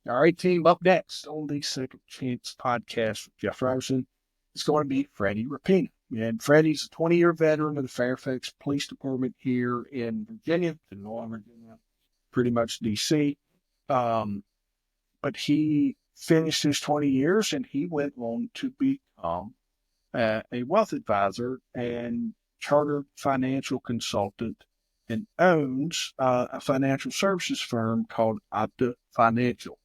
All right, team. Up next on the Second Chance podcast with Jeff Rosen is going to be Freddie Rapina. And Freddie's a 20-year veteran of the Fairfax Police Department here in Virginia, in Northern Virginia, pretty much D.C. Um, but he finished his 20 years and he went on to become a wealth advisor and chartered financial consultant and owns a financial services firm called Opta Financial.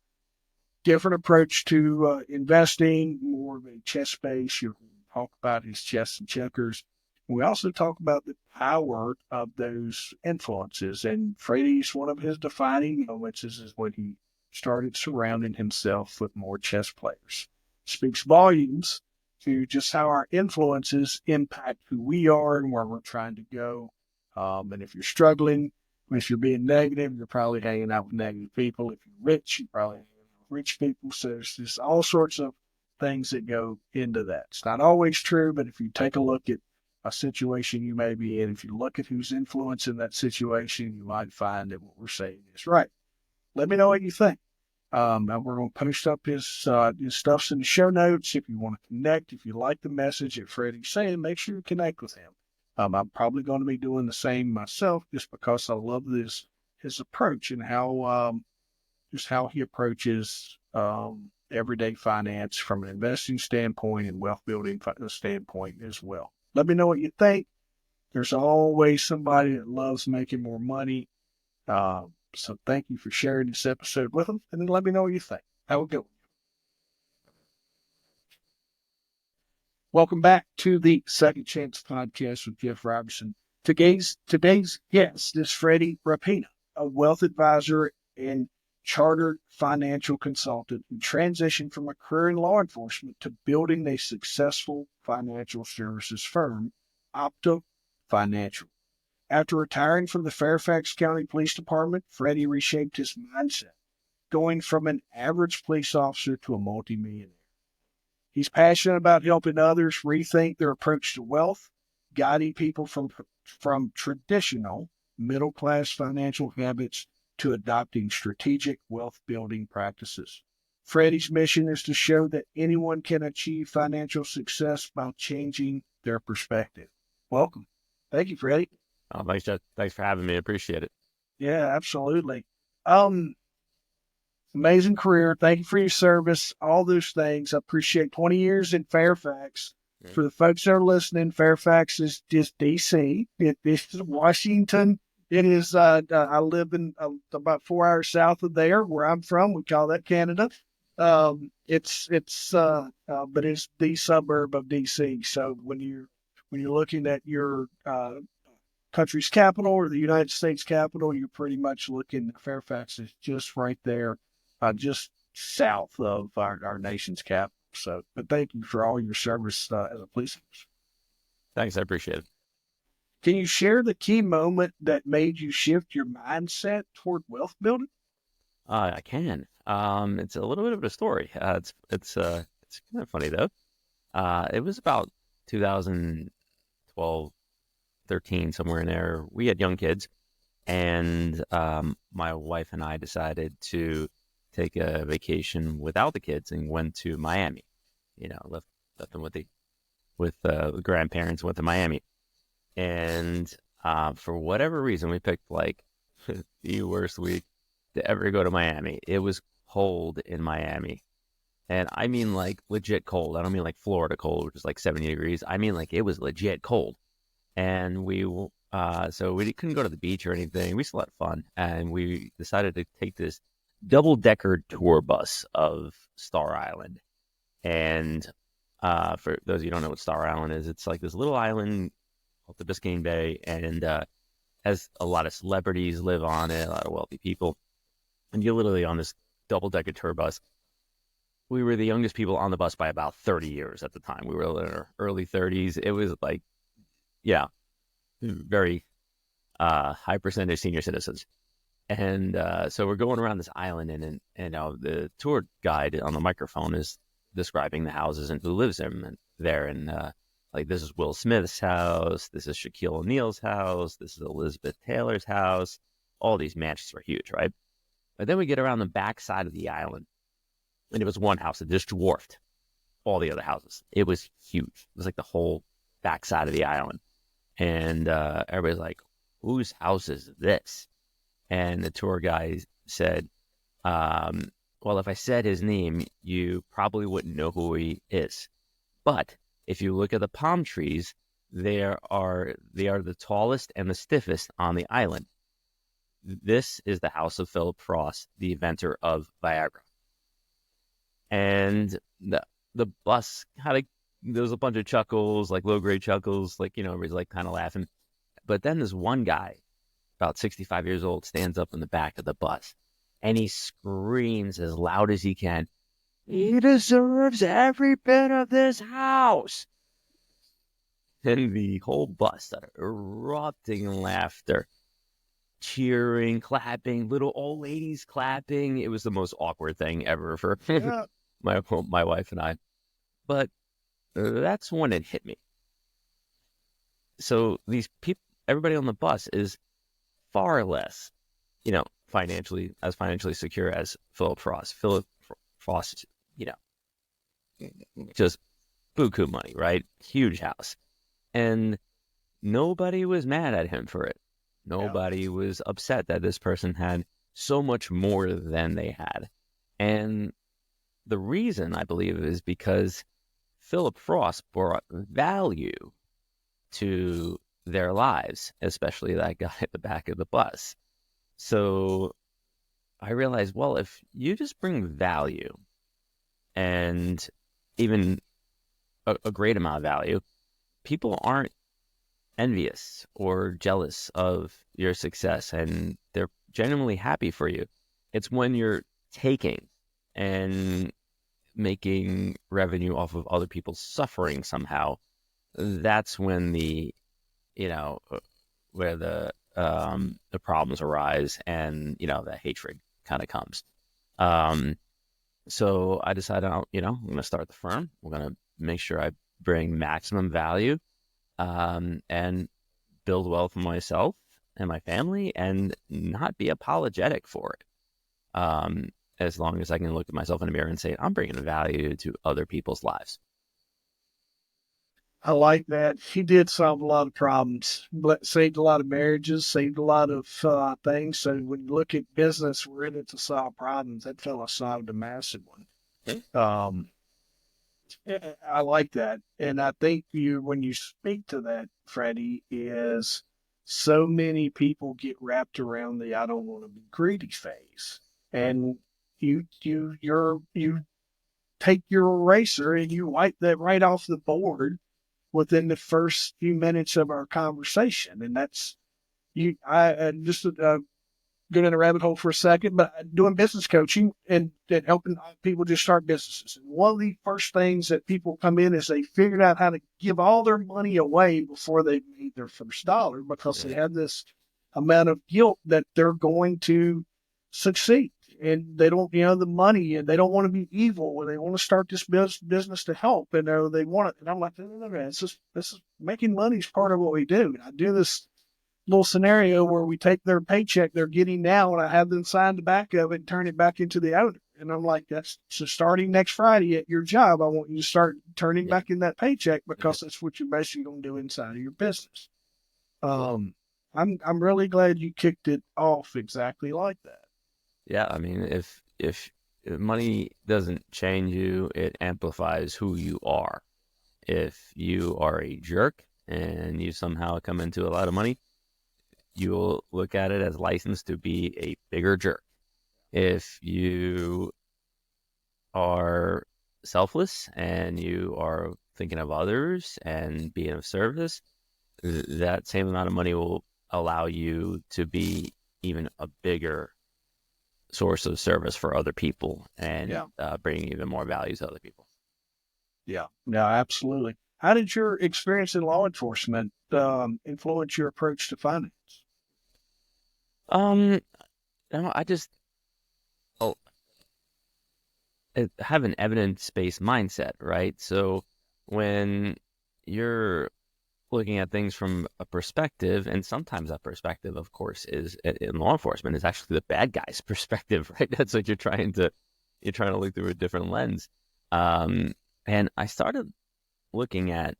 Different approach to investing, more of a chess base. You talk about his chess and checkers. We also talk about the power of those influences. And Freddie's one of his defining moments is when he started surrounding himself with more chess players. Speaks volumes to just how our influences impact who we are and where we're trying to go. And if you're struggling, if you're being negative, you're probably hanging out with negative people. If you're rich, you're probably rich people. So there's just all sorts of things that go into that. It's not always true, but if you take a look at a situation you may be in, if you look at who's influencing that situation, you might find that what we're saying is right. Let me know what you think. And we're going to post up his stuffs in the show notes. If you want to connect, if you like the message that Freddie's saying, make sure you connect with him. I'm probably going to be doing the same myself just because I love his approach and how just how he approaches everyday finance from an investing standpoint and wealth building standpoint as well. Let me know what you think. There's always somebody that loves making more money. So thank you for sharing this episode with them, and then let me know what you think. Have a good one. Welcome back to the Second Chance podcast with Jeff Robertson. Today's guest is Freddie Rapina, a wealth advisor and chartered financial consultant who transitioned from a career in law enforcement to building a successful financial services firm, Opta Financial. After retiring from the Fairfax County Police Department, Freddie reshaped his mindset, going from an average police officer to a multimillionaire. He's passionate about helping others rethink their approach to wealth, guiding people from traditional middle class financial habits to adopting strategic wealth building practices. Freddie's mission is to show that anyone can achieve financial success by changing their perspective. Welcome. Thank you, Freddie. Oh, thanks, Jeff. Thanks for having me. Appreciate it. Yeah, absolutely. Um, Amazing career. Thank you for your service. All those things. I appreciate 20 years in Fairfax. Yeah. For the folks that are listening, Fairfax is just DC. It is Washington. It is. I live in about 4 hours south of there, where I'm from. We call that Canada. But it's the suburb of DC. So when you're looking at your country's capital or the United States capital, you're pretty much looking. Fairfax is just right there, just south of our nation's capital. So, but thank you for all your service as a police officer. Thanks. I appreciate it. Can you share the key moment that made you shift your mindset toward wealth building? I can. It's a little bit of a story. It's kind of funny though. It was about 2012, 13, somewhere in there. We had young kids, and my wife and I decided to take a vacation without the kids and went to Miami. Left them with the grandparents, went to Miami, and for whatever reason, we picked like the worst week to ever go to Miami. It was cold in Miami, and I mean like legit cold. I don't mean like Florida cold, which is like 70 degrees. I mean like it was legit cold. And so we couldn't go to the beach or anything. We still had fun, and we decided to take this double-decker tour bus of Star Island. And for those of you who don't know what Star Island is, it's like this little island off the Biscayne Bay, and has a lot of celebrities live on it, a lot of wealthy people. And you're literally on this double-decker tour bus. We were the youngest people on the bus by about 30 years at the time. We were in our early 30s. It was like, yeah, very high percentage senior citizens. And so we're going around this island, and the tour guide on the microphone is describing the houses and who lives there. And like, this is Will Smith's house, this is Shaquille O'Neal's house, this is Elizabeth Taylor's house. All these mansions are huge, right? But then we get around the back side of the island, and it was one house that just dwarfed all the other houses. It was huge. It was like the whole back side of the island. And everybody's like, whose house is this? And the tour guy said, well, if I said his name, you probably wouldn't know who he is. But if you look at the palm trees, they are the tallest and the stiffest on the island. This is the house of Philip Frost, the inventor of Viagra. And the bus there was a bunch of chuckles, like low grade chuckles, like, everybody's like kind of laughing. But then this one guy, about 65 years old, stands up in the back of the bus and he screams as loud as he can, "He deserves every bit of this house." And the whole bus started erupting in laughter, cheering, clapping, little old ladies clapping. It was the most awkward thing ever for my wife and I. But that's when it hit me. So these people, everybody on the bus is far less, financially secure as Philip Frost. Philip Frost, just buku money, right? Huge house. And nobody was mad at him for it. Nobody was upset that this person had so much more than they had. And the reason, I believe, is because Philip Frost brought value to their lives, especially that guy at the back of the bus. So I realized, well, if you just bring value and even a great amount of value, people aren't envious or jealous of your success, and they're genuinely happy for you. It's when you're taking and making revenue off of other people's suffering somehow, that's when where the problems arise, and the hatred kind of comes. So I decided, I'm going to start the firm. We're going to make sure I bring maximum value, and build wealth for myself and my family, and not be apologetic for it. As long as I can look at myself in the mirror and say, I'm bringing value to other people's lives. I like that. He did solve a lot of problems, but saved a lot of marriages, saved a lot of things. So when you look at business, we're in it to solve problems. That fella solved a massive one. Um, I like that. And I think when you speak to that, Freddie, is so many people get wrapped around the "I don't want to be greedy" phase. And you take your eraser and you wipe that right off the board within the first few minutes of our conversation. And that's I just get in a rabbit hole for a second, but doing business coaching and helping people just start businesses. And one of the first things that people come in is they figured out how to give all their money away before they made their first dollar, because they have this amount of guilt that they're going to succeed. And they don't, the money, and they don't want to be evil, and they want to start this business to help, and they want it. And I'm like, no, this is making money is part of what we do. And I do this little scenario where we take their paycheck they're getting now, and I have them sign the back of it and turn it back into the owner. And I'm like, that's so starting next Friday at your job, I want you to start turning back in that paycheck, because that's what you're basically going to do inside of your business. I'm really glad you kicked it off exactly like that. Yeah, I mean, if money doesn't change you, it amplifies who you are. If you are a jerk and you somehow come into a lot of money, you'll look at it as license to be a bigger jerk. If you are selfless and you are thinking of others and being of service, that same amount of money will allow you to be even a bigger source of service for other people, and bringing even more value to other people. Yeah, no, absolutely. How did your experience in law enforcement influence your approach to finance? I just have an evidence-based mindset, right? So when you're looking at things from a perspective, and sometimes that perspective, of course, is in law enforcement is actually the bad guy's perspective, right? That's what you're trying to look through a different lens. Um, and I started looking at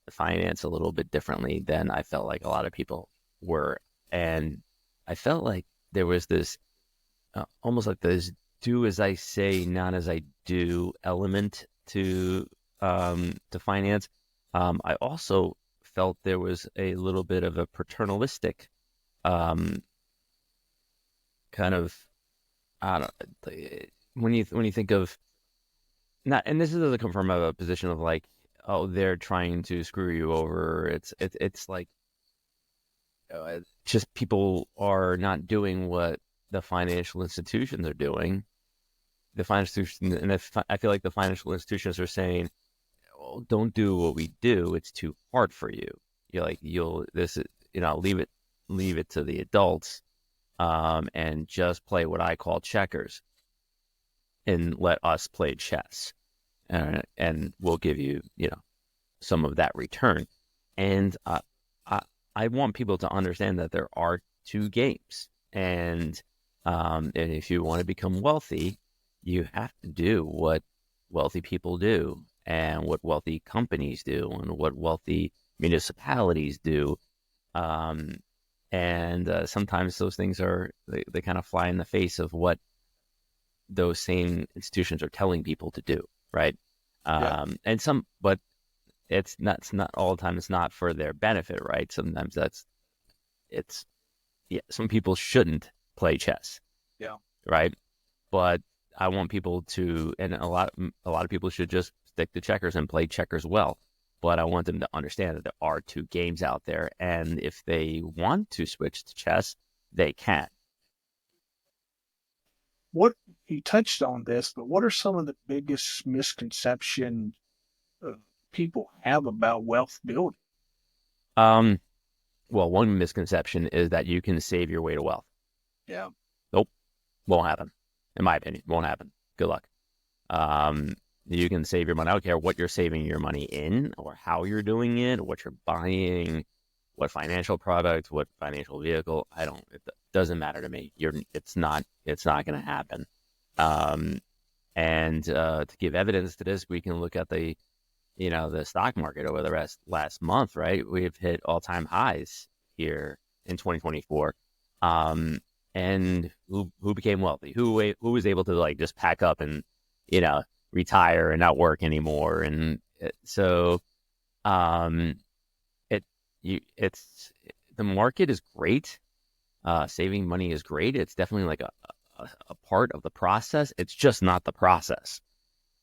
finance a little bit differently than I felt like a lot of people were, and I felt like there was this almost like this do as I say, not as I do element to finance. I also felt there was a little bit of a paternalistic um, kind of I don't when you think of not, and this doesn't come from a position of like, oh, they're trying to screw you over. It's like just people are not doing what the financial institutions are doing. The financial institutions, and I feel like the financial institutions are saying, "Oh, don't do what we do. It's too hard for you. You're like you'll this is leave it to the adults, and just play what I call checkers, and let us play chess, and we'll give you some of that return." And I I want people to understand that there are two games, and if you want to become wealthy, you have to do what wealthy people do, and what wealthy companies do, and what wealthy municipalities do. Um, and sometimes those things they kind of fly in the face of what those same institutions are telling people to do, right? Yeah. But it's not all the time. It's not for their benefit, right? Sometimes it's yeah. Some people shouldn't play chess, Yeah. right? But I want people to, and a lot of people should just stick to checkers and play checkers well. But I want them to understand that there are two games out there, and if they want to switch to chess, they can. What you touched on this, but what are some of the biggest misconceptions people have about wealth building? Um, well, one misconception is that you can save your way to wealth. Yeah. Nope, won't happen. In my opinion, won't happen. Good luck. Um, you can save your money. I don't care what you're saving your money in, or how you're doing it, what you're buying, what financial product, what financial vehicle. I don't. It doesn't matter to me. It's not going to happen. Um, and to give evidence to this, we can look at the stock market over the last month. Right, we've hit all time highs here in 2024. Um, and who became wealthy? Who was able to like just pack up and you know retire and not work anymore? And so um, it's the market is great. Saving money is great. It's definitely like a part of the process. It's just not the process.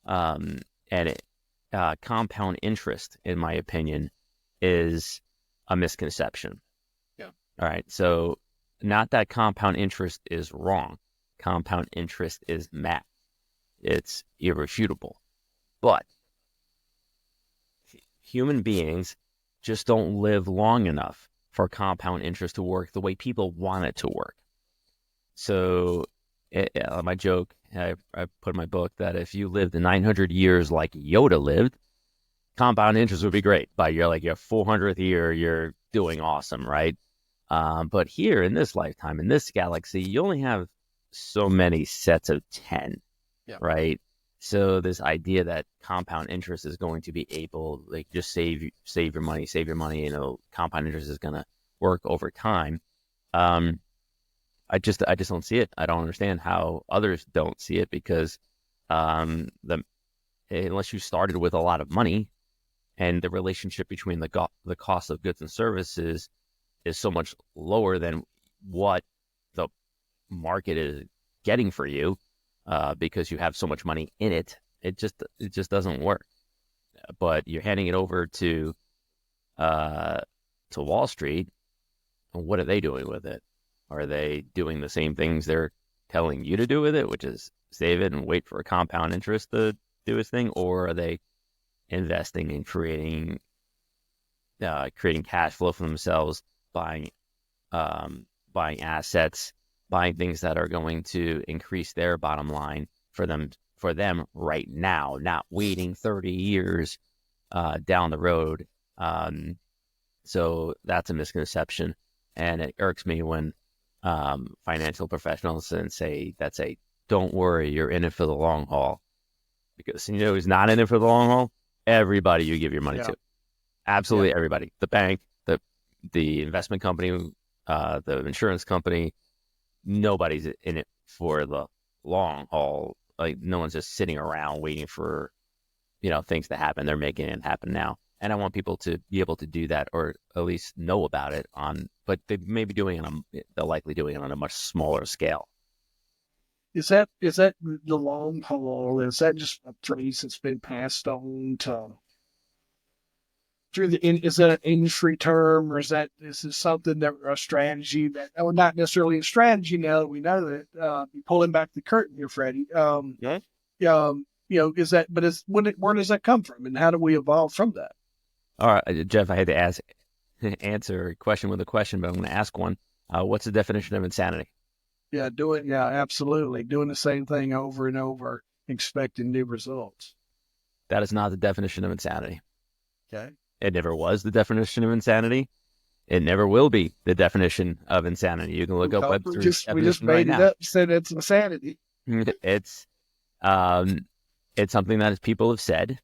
Um, and compound interest, in my opinion, is a misconception. Yeah. All right. So, not that compound interest is wrong. Compound interest is math. It's irrefutable. But human beings just don't live long enough for compound interest to work the way people want it to work. So, my joke, I put in my book that if you lived 900 years like Yoda lived, compound interest would be great. By your 400th year, you're doing awesome, right? But here in this lifetime, in this galaxy, you only have so many sets of 10, Yeah. right? So this idea that compound interest is going to be able, like, just save your money, compound interest is going to work over time. Um, I just don't see it. I don't understand how others don't see it because the unless you started with a lot of money, and the relationship between the cost of goods and services is so much lower than what the market is getting for you, because you have so much money in it. It just doesn't work. But you're handing it over uh, to Wall Street. What are they doing with it? Are they doing the same things they're telling you to do with it, which is save it and wait for a compound interest to do its thing, or are they investing and creating cash flow for themselves, buying buying assets, buying things that are going to increase their bottom line for them right now, not waiting 30 years down the road. So that's a misconception, and it irks me when financial professionals and say don't worry, you're in it for the long haul. Because who's not in it for the long haul? Everybody you give your money Yeah. to. Yeah. Absolutely everybody. The bank, the investment company, the insurance company, nobody's in it for the long haul. Like no one's just sitting around waiting for, things to happen. They're making it happen now. And I want people to be able to do that or at least know about it but they may be they're likely doing it on a much smaller scale. Is that the long haul? Is that just a phrase that's been passed on to through is that an industry term, or is this something that a strategy that, or not necessarily a strategy now that we know that, pulling back the curtain here, Freddie? Yeah. Is that, but where does that come from, and how do we evolve from that? All right, Jeff, I had to answer a question with a question, but I'm going to ask one. What's the definition of insanity? Yeah, absolutely. Doing the same thing over and over, expecting new results. That is not the definition of insanity. Okay. It never was the definition of insanity. It never will be the definition of insanity. You can look up Webster's We just definition right made it now. up, said it's insanity. It's it's something that people have said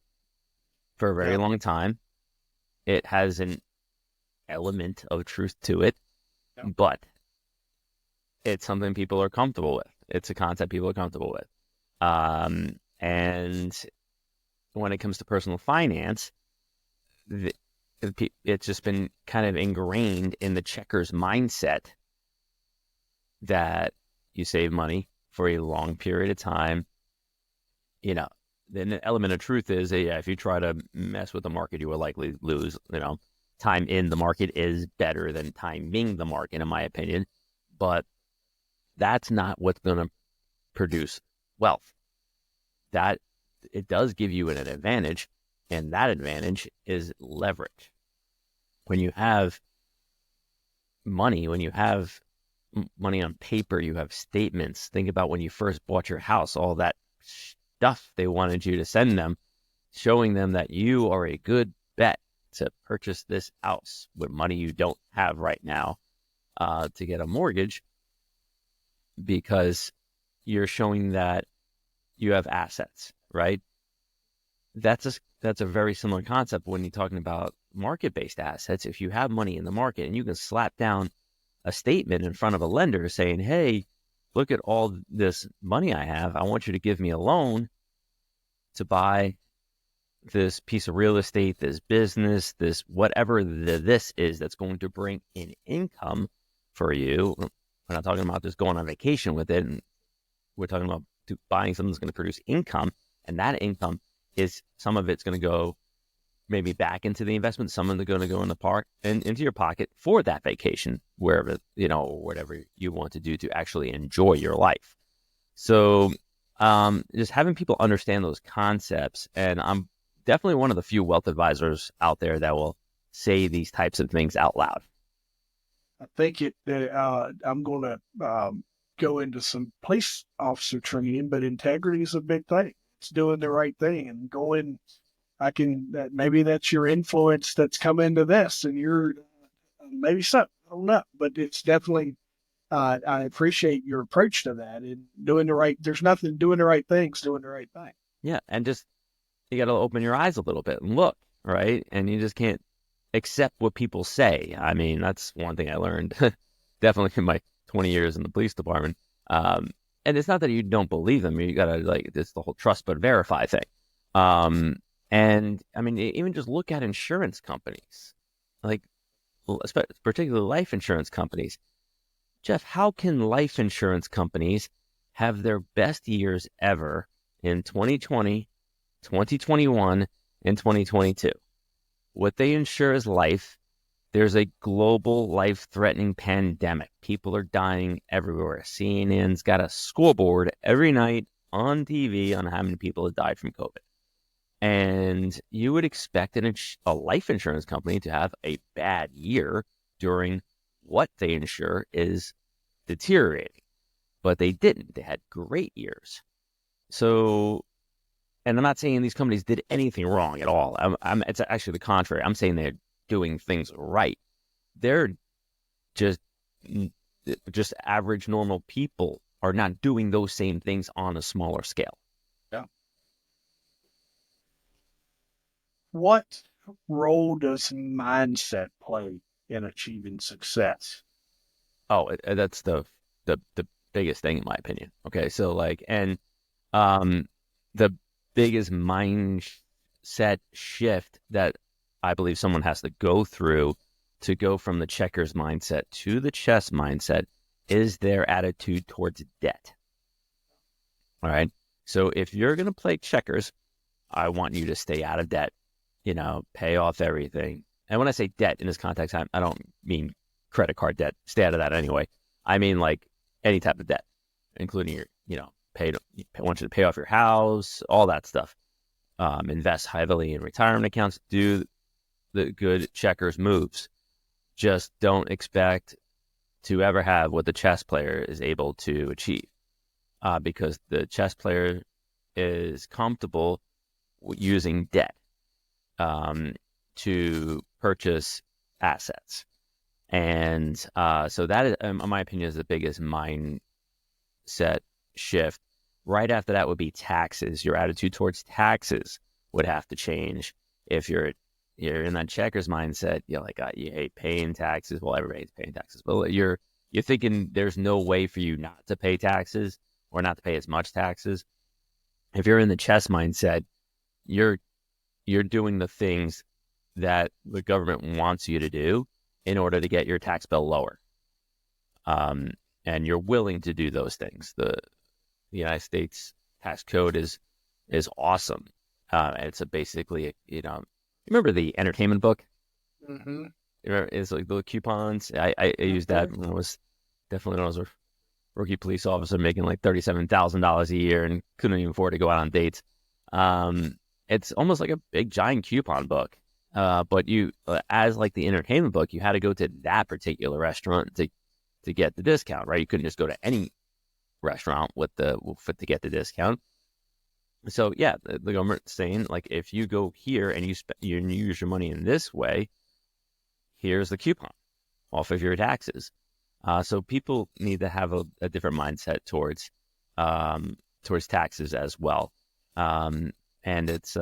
for a very long time. It has an element of truth to it, but it's something people are comfortable with. It's a concept people are comfortable with. And when it comes to personal finance, it's just been kind of ingrained in the checkers mindset that you save money for a long period of time. The element of truth is that, if you try to mess with the market, you will likely lose. Time in the market is better than timing the market, in my opinion. But that's not what's going to produce wealth. That it does give you an advantage, and that advantage is leverage. When you have money on paper, you have statements. Think about when you first bought your house, all that stuff they wanted you to send them, showing them that you are a good bet to purchase this house with money you don't have right now, to get a mortgage, because you're showing that you have assets, right? That's a very similar concept when you're talking about market-based assets. If you have money in the market and you can slap down a statement in front of a lender saying, hey, look at all this money I have. I want you to give me a loan to buy this piece of real estate, this business, this whatever this is that's going to bring in income for you. We're not talking about just going on vacation with it. And we're talking about buying something that's going to produce income. And that income is, some of it's going to go maybe back into the investment. Some of it's going to go in the park and into your pocket for that vacation, wherever, whatever you want to do to actually enjoy your life. So just having people understand those concepts. And I'm definitely one of the few wealth advisors out there that will say these types of things out loud. I think I'm going to go into some police officer training, but integrity is a big thing. It's doing the right thing and going. Maybe that's your influence that's come into this, and you're maybe something. I don't know, but it's definitely. I appreciate your approach to that and doing the right. There's nothing doing the right things, doing the right thing. Yeah, and just you got to open your eyes a little bit and look, right? And you just can't accept what people say. I mean, that's one thing I learned definitely in my 20 years in the police department. And it's not that you don't believe them. You got to it's the whole trust but verify thing. And I mean, even just look at insurance companies, particularly life insurance companies. Jeff, how can life insurance companies have their best years ever in 2020, 2021, and 2022? What they insure is life. There's a global life-threatening pandemic. People are dying everywhere. CNN's got a scoreboard every night on TV on how many people have died from COVID. And you would expect a life insurance company to have a bad year during what they insure is deteriorating. But they didn't. They had great years. So, and I'm not saying these companies did anything wrong at all. It's actually the contrary. I'm saying they're doing things right. they're just just average normal people are not doing those same things on a smaller scale. Yeah. What role does mindset play in achieving success? Oh, that's the biggest thing in my opinion. Okay, so like, and um, the biggest mindset shift that I believe someone has to go through to go from the checkers mindset to the chess mindset is their attitude towards debt. All right. So if you're going to play checkers, I want you to stay out of debt, pay off everything. And when I say debt in this context, I don't mean credit card debt. Stay out of that anyway. I mean like any type of debt, including your, I want you to pay off your house, all that stuff. Invest heavily in retirement accounts, do the good checkers moves. Just don't expect to ever have what the chess player is able to achieve, because the chess player is comfortable using debt to purchase assets. And so that is, in my opinion, is the biggest mindset shift. Right after that would be taxes. Your attitude towards taxes would have to change. If you're in that checkers mindset, you're like, you hate paying taxes. Well, everybody's paying taxes. But you're thinking there's no way for you not to pay taxes or not to pay as much taxes. If you're in the chess mindset, you're doing the things that the government wants you to do in order to get your tax bill lower. And you're willing to do those things. The United States tax code is awesome. It's basically, remember the entertainment book? Mm-hmm. It's like the coupons. I used that when I was a rookie police officer making like $37,000 a year and couldn't even afford to go out on dates. It's almost like a big giant coupon book. But you, as like the entertainment book, you had to go to that particular restaurant to get the discount, right? You couldn't just go to any restaurant to get the discount. So yeah, the government's saying like, if you go here and you use your money in this way, here's the coupon off of your taxes. So people need to have a different mindset towards taxes as well. And it's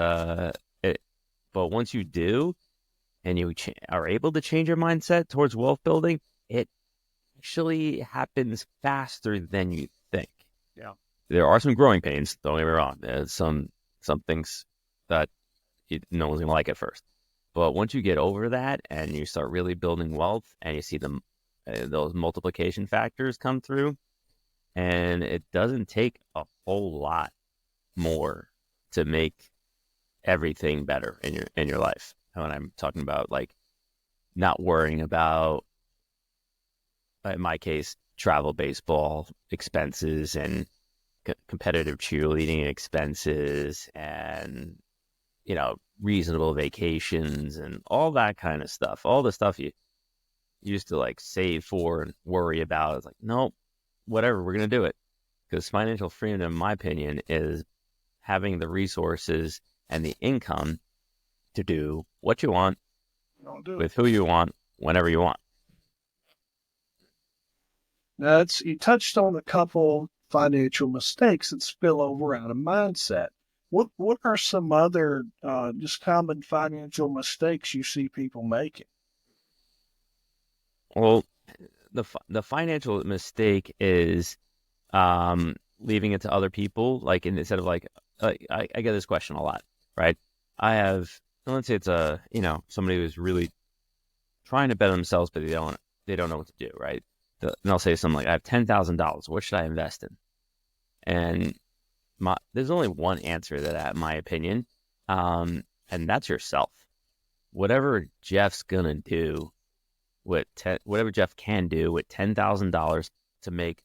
but once you do, and you are able to change your mindset towards wealth building, it actually happens faster than you think. Yeah. There are some growing pains. Don't get me wrong. There's some things that no one's gonna like at first, but once you get over that and you start really building wealth, and you see those multiplication factors come through, and it doesn't take a whole lot more to make everything better in your life. When I'm talking about like not worrying about, in my case, travel baseball expenses and competitive cheerleading expenses, and reasonable vacations and all that kind of stuff, all the stuff you used to like save for and worry about. It's like, no, whatever, we're gonna do it. Because financial freedom, in my opinion, is having the resources and the income to do what you want with who you want whenever you want. Now, you touched on a couple financial mistakes that spill over out of mindset. What are some other just common financial mistakes you see people making? Well, the financial mistake is leaving it to other people. Like, instead of like I get this question a lot, right? Let's say it's somebody who's really trying to better themselves, but they don't know what to do, right? And I'll say something like, I have $10,000. What should I invest in? And there's only one answer to that, in my opinion, and that's yourself. Whatever Jeff's gonna do whatever Jeff can do with $10,000 to make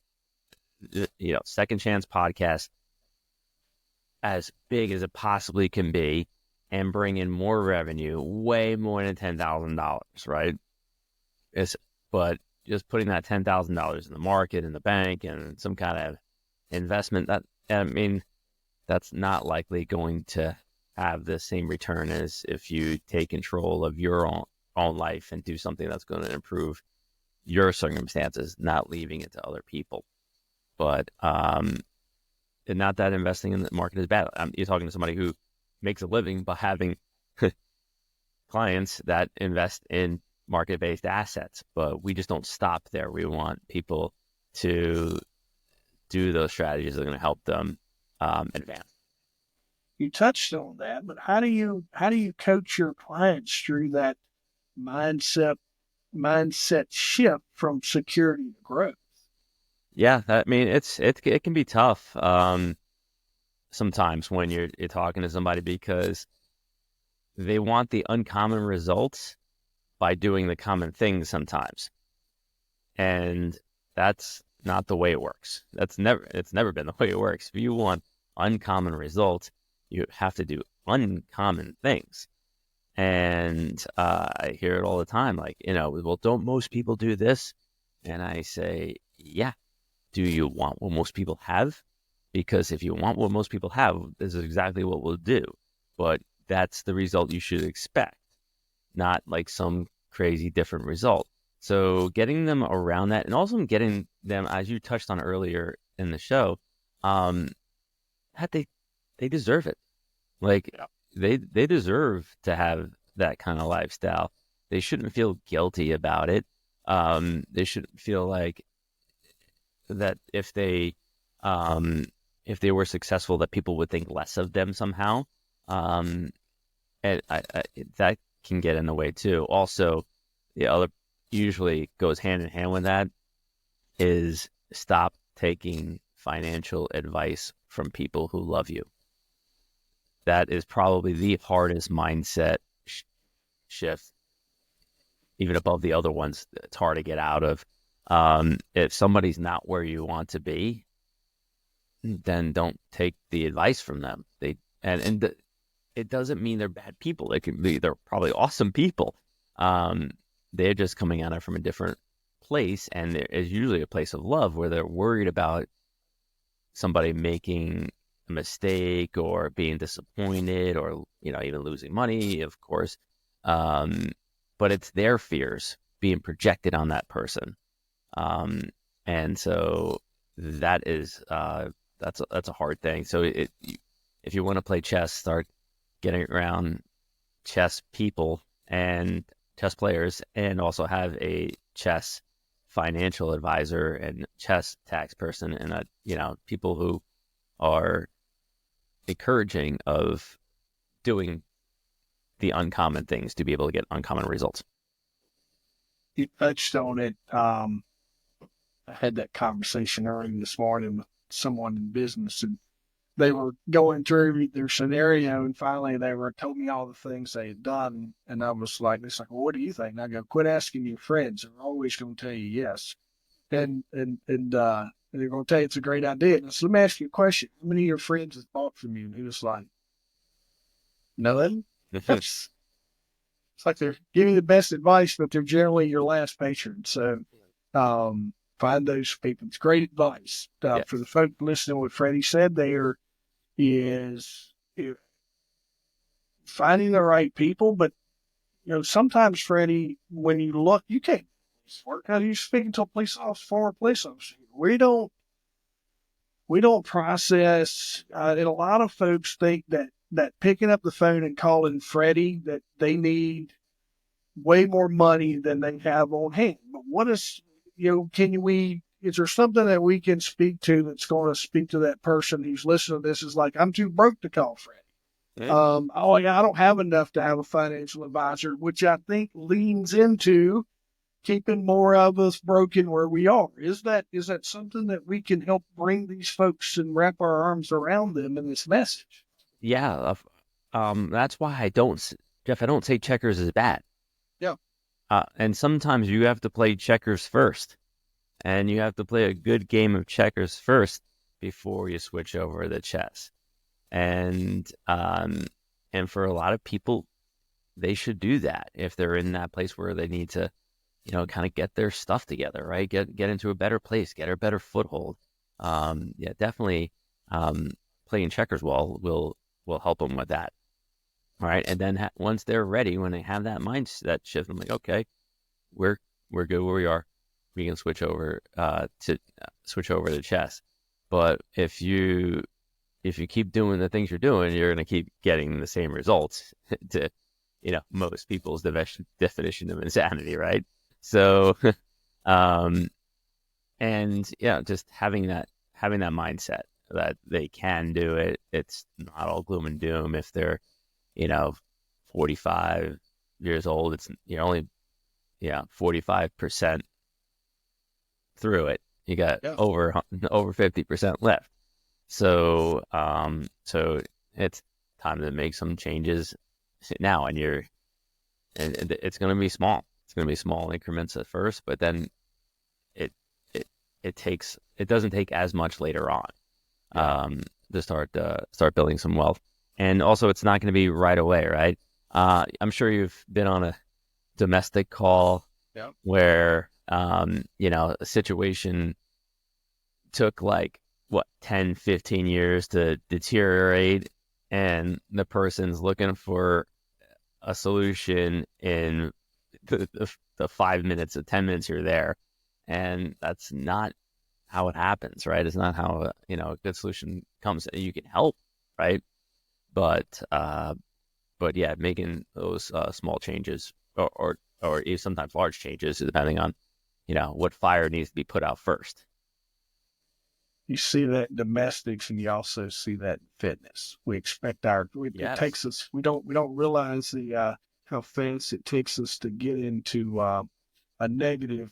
Second Chance Podcast as big as it possibly can be, and bring in more revenue, way more than $10,000, right? But just putting that $10,000 in the market, in the bank, and some kind of investment, that's not likely going to have the same return as if you take control of your own life and do something that's going to improve your circumstances, not leaving it to other people. But and not that investing in the market is bad. You're talking to somebody who makes a living by having clients that invest in market-based assets, but we just don't stop there. We want people to do those strategies that are going to help them advance. You touched on that, but how do you coach your clients through that mindset shift from security to growth? Yeah, I mean it can be tough sometimes when you're talking to somebody because they want the uncommon results by doing the common things sometimes, and that's not the way it works. It's never been the way it works. If you want uncommon results, you have to do uncommon things. And I hear it all the time, like, well, don't most people do this? And I say, yeah. Do you want what most people have? Because if you want what most people have, this is exactly what we'll do. But that's the result you should expect, not like some crazy different result. So getting them around that, and also getting them, as you touched on earlier in the show, that they deserve it. Like they deserve to have that kind of lifestyle. They shouldn't feel guilty about it. They shouldn't feel like that if they were successful, that people would think less of them somehow. And that can get in the way too. Also, the other usually goes hand in hand with that is stop taking financial advice from people who love you. That is probably the hardest mindset shift, even above the other ones. It's hard to get out of. If somebody's not where you want to be, then don't take the advice from them. It doesn't mean they're bad people. They're probably awesome people. They're just coming at it from a different place, and there is usually a place of love where they're worried about somebody making a mistake or being disappointed or even losing money, of course. But it's their fears being projected on that person. And so that is that's a hard thing. So if you want to play chess, start getting around chess people and chess players, and also have a chess financial advisor and chess tax person, and people who are encouraging of doing the uncommon things to be able to get uncommon results. You touched on it. I had that conversation earlier this morning with someone in business, and they were going through their scenario, and finally they were told me all the things they had done, and I was like, "It's like, well, what do you think?" And I go, "Quit asking your friends; they're always going to tell you yes, and they're going to tell you it's a great idea." And I said, "Let me ask you a question: how many of your friends have bought from you?" And he was like, "None." It's like they're giving you the best advice, but they're generally your last patron. So find those people. It's great advice. For the folk listening to what Freddie said there is finding the right people. But, sometimes, Freddie, when you look, you can't work out. You're speaking to a former police officer. We don't process, and a lot of folks think that picking up the phone and calling Freddie, that they need way more money than they have on hand. But what is, is there something that we can speak to that's going to speak to that person who's listening to this is like, I'm too broke to call Freddie. I don't have enough to have a financial advisor, which I think leans into keeping more of us broken where we are. Is that something that we can help bring these folks and wrap our arms around them in this message? Yeah. That's why I don't say checkers is bad. Yeah. And sometimes you have to play checkers first, and you have to play a good game of checkers first before you switch over to chess. And for a lot of people, they should do that if they're in that place where they need to, kind of get their stuff together, right? Get into a better place, get a better foothold. Definitely playing checkers will help them with that. All right. And then once they're ready, when they have that mindset shift, I'm like, okay, we're good where we are. We can switch over to chess. But if you keep doing the things you're doing, you're going to keep getting the same results to, most people's definition of insanity, right? So, um, and yeah, just having that mindset that they can do it. It's not all gloom and doom. If they're, 45 years old, you're only 45% through it. You got Yeah. over 50% left. So so it's time to make some changes now, and it's going to be small. It's going to be small increments at first, but then it it doesn't take as much later on to start building some wealth. And also, it's not going to be right away, right? I'm sure you've been on a domestic call where a situation took like 10, 15 years to deteriorate, and the person's looking for a solution in the 5 minutes or 10 minutes you're there, and that's not how it happens, right? It's not how a good solution comes. You can help, right? But yeah, making those small changes or even sometimes large changes, depending on what fire needs to be put out first. You see that in domestics, and you also see that in fitness. We expect it takes us. We don't realize the how fast it takes us to get into a negative,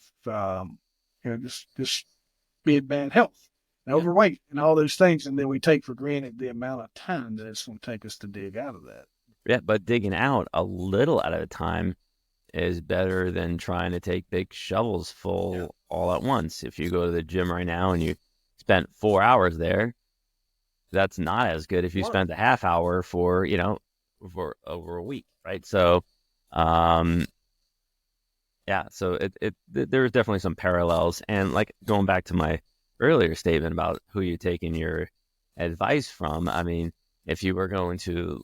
just being bad health and overweight and all those things, and then we take for granted the amount of time that it's going to take us to dig out of that. Yeah, but digging out a little at a time is better than trying to take big shovels full all at once. If you go to the gym right now and you spent 4 hours there, that's not as good if you spent a half hour for over a week, right? So so there's definitely some parallels. And like going back to my earlier statement about who you're taking your advice from, I mean, if you were going to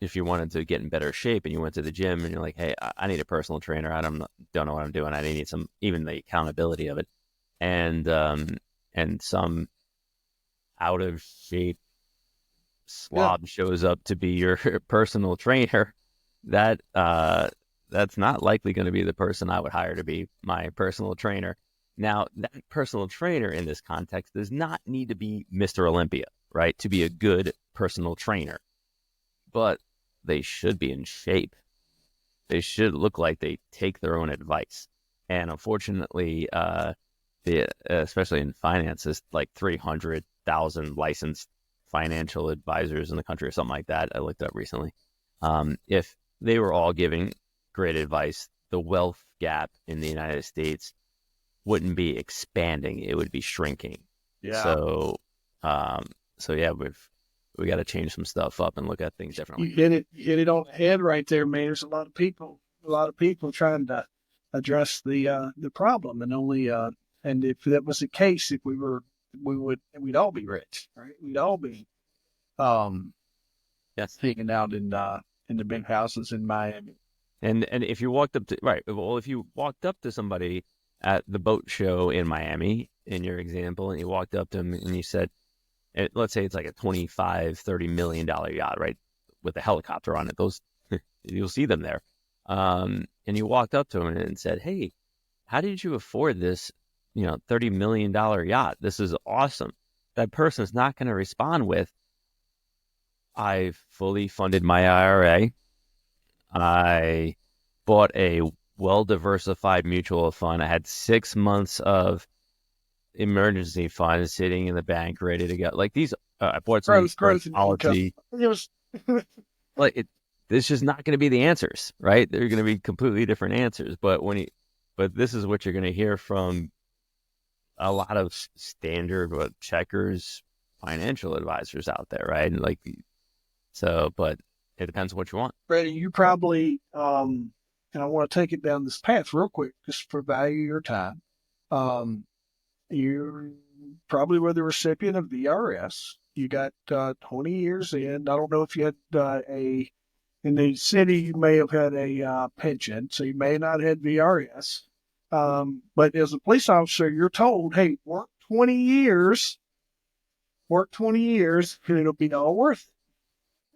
if you wanted to get in better shape and you went to the gym and you're like, hey, I need a personal trainer. I don't know what I'm doing. I need even the accountability of it. And some out of shape slob shows up to be your personal trainer, that's not likely going to be the person I would hire to be my personal trainer. Now, that personal trainer in this context does not need to be Mr. Olympia, right, to be a good personal trainer. But they should be in shape. They should look like they take their own advice. And unfortunately, especially in finance, there's like 300,000 licensed financial advisors in the country or something like that. I looked it up recently. If they were all giving great advice, the wealth gap in the United States wouldn't be expanding; it would be shrinking. Yeah. So yeah, we got to change some stuff up and look at things differently. You hit it on the head right there, man. There's a lot of people trying to address the problem, and only and if that was the case, if we'd all be rich, right? We'd all be hanging out in the big houses in Miami. And if you walked up to somebody at the boat show in Miami, in your example, and you walked up to them and you said, let's say it's like a $25-30 million yacht, right, with a helicopter on it. Those you'll see them there. And you walked up to them and said, "Hey, how did you afford this, $30 million yacht? This is awesome." That person's not going to respond with, "I fully funded my IRA. I bought a well-diversified mutual fund. I had 6 months of emergency funds sitting in the bank ready to go." Like these, I bought some policy. This is not going to be the answers, right? They're going to be completely different answers. But this is what you're going to hear from a lot of standard checkers financial advisors out there, right? And but it depends on what you want. Freddie, you probably, and I want to take it down this path real quick, just for value of your time. You probably were the recipient of VRS. You got 20 years in. I don't know if you had in the city, you may have had a pension, so you may not have VRS. But as a police officer, you're told, hey, work 20 years, and it'll be all worth it.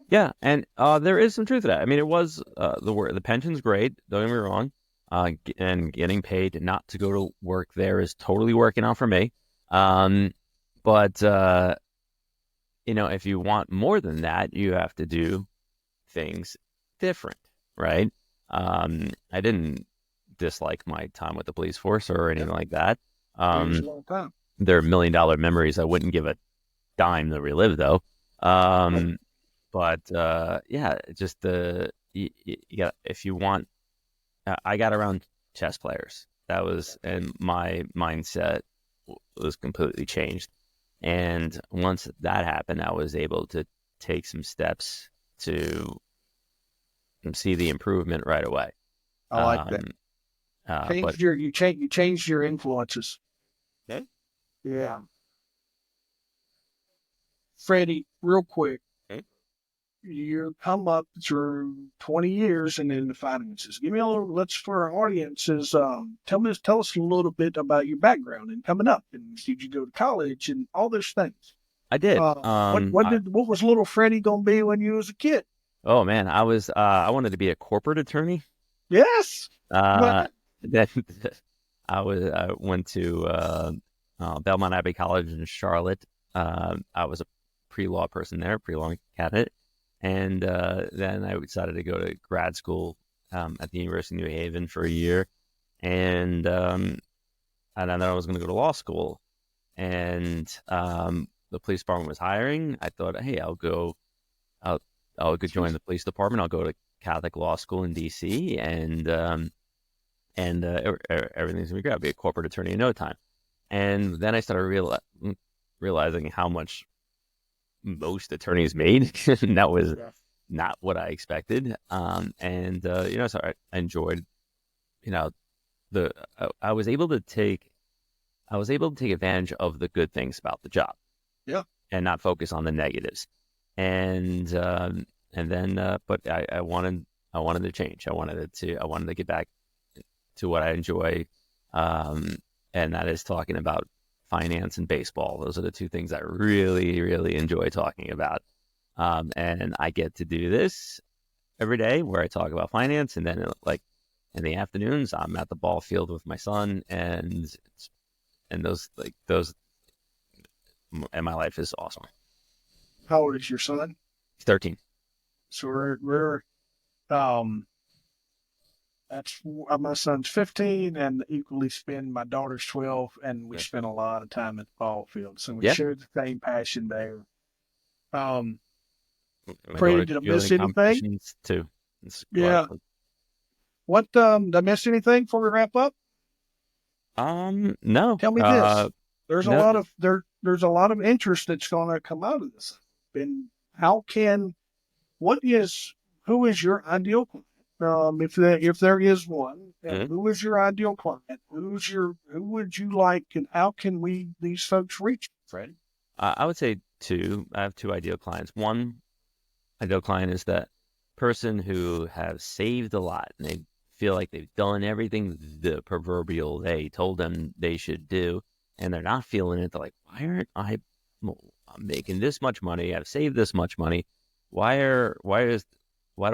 Yeah, and there is some truth to that. I mean, it was the pension's great. Don't get me wrong. And getting paid not to go to work there is totally working out for me. But if you want more than that, you have to do things different, right? I didn't dislike my time with the police force or anything like that. There's a long time. They're $1 million memories I wouldn't give a dime to relive, though. But yeah, just you got, if you want, I got around chess players. That was, and my mindset was completely changed. And once that happened, I was able to take some steps to see the improvement right away. I like that. You changed your influences. Okay. Yeah. Freddie, real quick. Okay. You come up through 20 years and in the finances. Give me a little, let's, for our audiences, tell us a little bit about your background and coming up. And did you go to college and all those things? I did. What was little Freddie going to be when you was a kid? Oh man, I wanted to be a corporate attorney. Yes. Then I went to Belmont Abbey College in Charlotte. I was a pre-law person there, pre-law candidate. And then I decided to go to grad school at the University of New Haven for a year. And then I was going to go to law school. And the police department was hiring. I thought, hey, I'll go join the police department. I'll go to Catholic law school in D.C. and everything's going to be great. I'll be a corporate attorney in no time. And then I started realizing how much most attorneys made. And that was not what I expected. So I enjoyed, I was able to take advantage of the good things about the job. Yeah. And not focus on the negatives. And then, but I wanted to change. I wanted to get back to what I enjoy. And that is talking about finance and baseball. Those are the two things I really, really enjoy talking about. And I get to do this every day where I talk about finance. And then in the afternoons, I'm at the ball field with my son and those, and my life is awesome. How old is your son? He's 13. So that's my son's 15 and equally spend my daughter's 12, and we spend a lot of time at the ball field. So we share the same passion there. Freddie, did I miss anything? Too. Yeah. What, did I miss anything before we wrap up? No. Tell me this. There's a lot of interest that's going to come out of this. And who is your ideal client? If there is one, who is your ideal client? Who would you like, and how can these folks reach you, Freddie? I would say two. I have two ideal clients. One ideal client is that person who has saved a lot and they feel like they've done everything the proverbial they told them they should do, and they're not feeling it. They're like, why aren't I'm making this much money? I've saved this much money. Why do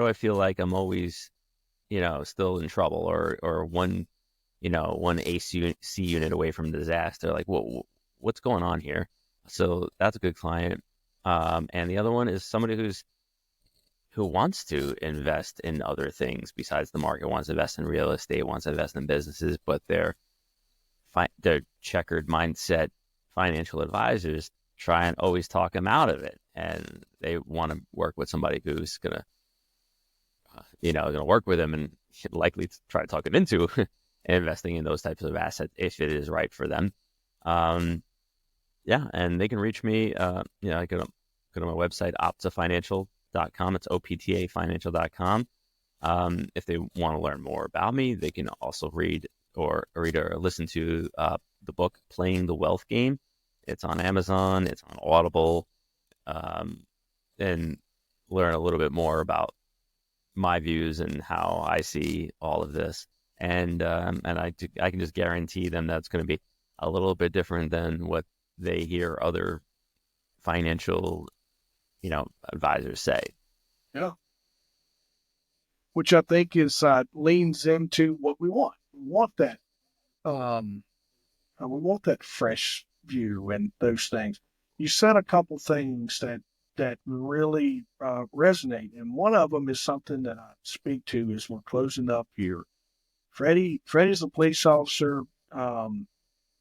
I feel like I'm always, still in trouble or one AC unit away from disaster? Like, what's going on here? So that's a good client. And the other one is somebody who wants to invest in other things besides the market, wants to invest in real estate, wants to invest in businesses, but their checkered mindset financial advisors try and always talk them out of it. And they want to work with somebody who's going to work with them and likely try to talk them into investing in those types of assets if it is right for them. And they can reach me. I go to my website, optafinancial.com. It's optafinancial.com. If they want to learn more about me, they can also read or listen to the book Playing the Wealth Game. It's on Amazon. It's on Audible. and learn a little bit more about my views and how I see all of this. And I can just guarantee them that's going to be a little bit different than what they hear other financial, advisors say. Yeah. Which I think is leans into what we want. We want that. Um, we want that fresh view and those things. You said a couple things that really resonate, and one of them is something that I speak to as we're closing up here. Freddie's a police officer,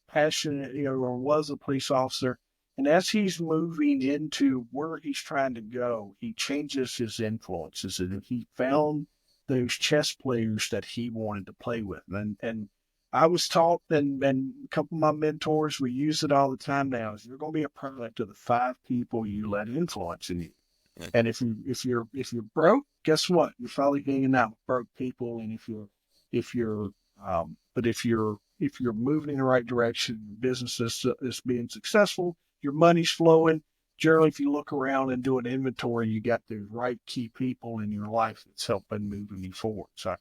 passionate, or was a police officer. And as he's moving into where he's trying to go, he changes his influences. And he found those chess players that he wanted to play with. And I was taught, and a couple of my mentors, we use it all the time now, is you're going to be a product of the 5 people you let influence in you. And if you're broke, guess what? You're probably hanging out with broke people. And if you're moving in the right direction, your business is being successful, your money's flowing. Generally, if you look around and do an inventory, you got the right key people in your life that's helping moving you forward. So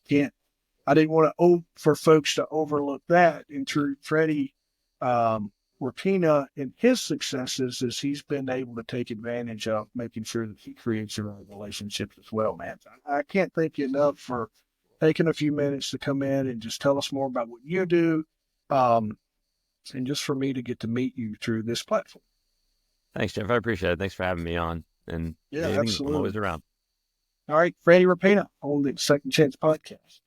I didn't want for folks to overlook that. And through Freddie, Rapina and his successes is he's been able to take advantage of making sure that he creates the right relationships as well, man. I can't thank you enough for taking a few minutes to come in and just tell us more about what you do, and just for me to get to meet you through this platform. Thanks, Jeff. I appreciate it. Thanks for having me on. And Yeah, anything, I'm absolutely. always around. All right, Freddie Rapina on the Second Chance Podcast.